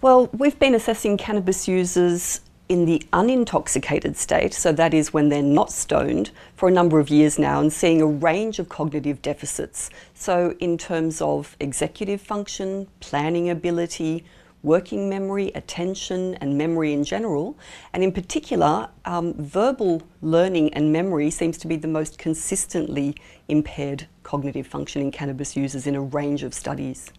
Well, we've been assessing cannabis users in the unintoxicated state, so that is when they're not stoned, for a number of years now, and seeing a range of cognitive deficits. So in terms of executive function, planning ability, working memory, attention and memory in general, and in particular, verbal learning and memory seems to be the most consistently impaired cognitive function in cannabis users in a range of studies.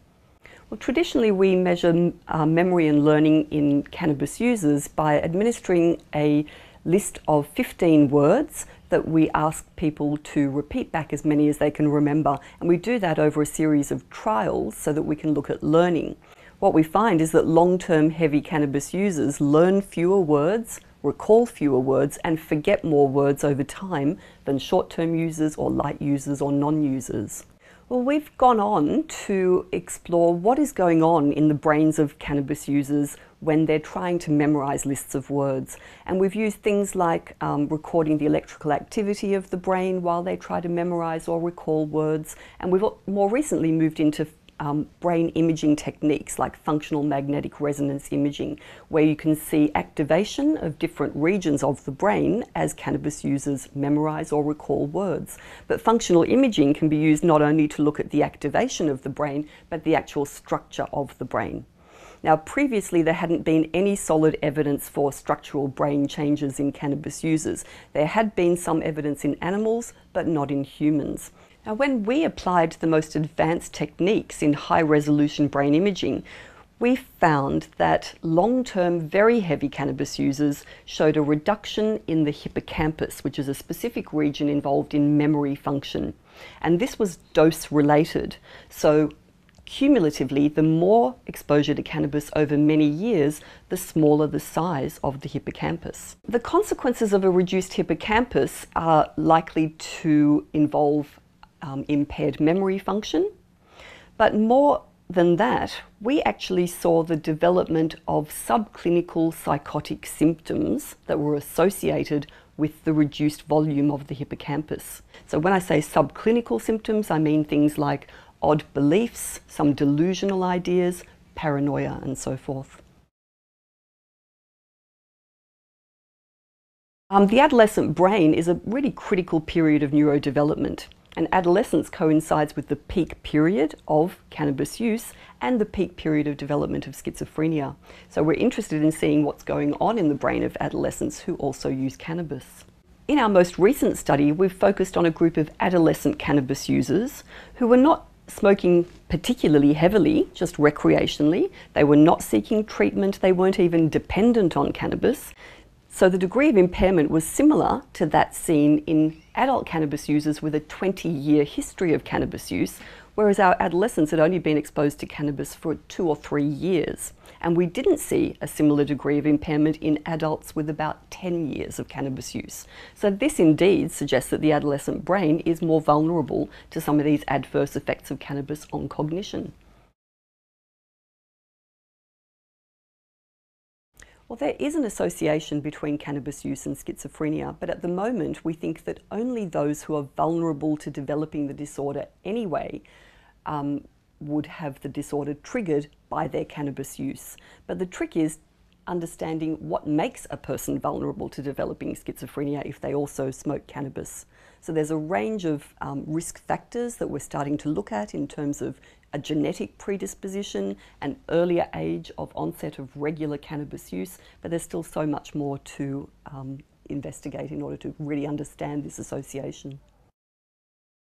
Well, traditionally we measure memory and learning in cannabis users by administering a list of 15 words that we ask people to repeat back as many as they can remember, and we do that over a series of trials so that we can look at learning. What we find is that long-term heavy cannabis users learn fewer words, recall fewer words and forget more words over time than short-term users or light users or non-users. Well, we've gone on to explore what is going on in the brains of cannabis users when they're trying to memorize lists of words. And we've used things like recording the electrical activity of the brain while they try to memorize or recall words. And we've more recently moved into brain imaging techniques like functional magnetic resonance imaging, where you can see activation of different regions of the brain as cannabis users memorize or recall words. But functional imaging can be used not only to look at the activation of the brain, but the actual structure of the brain. Now, previously there hadn't been any solid evidence for structural brain changes in cannabis users. There had been some evidence in animals, but not in humans. Now, when we applied the most advanced techniques in high-resolution brain imaging, we found that long-term, very heavy cannabis users showed a reduction in the hippocampus, which is a specific region involved in memory function. And this was dose-related. So cumulatively, the more exposure to cannabis over many years, the smaller the size of the hippocampus. The consequences of a reduced hippocampus are likely to involve impaired memory function, but more than that, we actually saw the development of subclinical psychotic symptoms that were associated with the reduced volume of the hippocampus. So when I say subclinical symptoms, I mean things like odd beliefs, some delusional ideas, paranoia, and so forth. The adolescent brain is a really critical period of neurodevelopment. And adolescence coincides with the peak period of cannabis use and the peak period of development of schizophrenia. So we're interested in seeing what's going on in the brain of adolescents who also use cannabis. In our most recent study, we've focused on a group of adolescent cannabis users who were not smoking particularly heavily, just recreationally. They were not seeking treatment. They weren't even dependent on cannabis. So the degree of impairment was similar to that seen in adult cannabis users with a 20-year history of cannabis use, whereas our adolescents had only been exposed to cannabis for 2 or 3 years. And we didn't see a similar degree of impairment in adults with about 10 years of cannabis use. So this indeed suggests that the adolescent brain is more vulnerable to some of these adverse effects of cannabis on cognition. Well, there is an association between cannabis use and schizophrenia, but at the moment we think that only those who are vulnerable to developing the disorder anyway would have the disorder triggered by their cannabis use. But the trick is understanding what makes a person vulnerable to developing schizophrenia if they also smoke cannabis. So there's a range of risk factors that we're starting to look at in terms of a genetic predisposition, an earlier age of onset of regular cannabis use, but there's still so much more to investigate in order to really understand this association.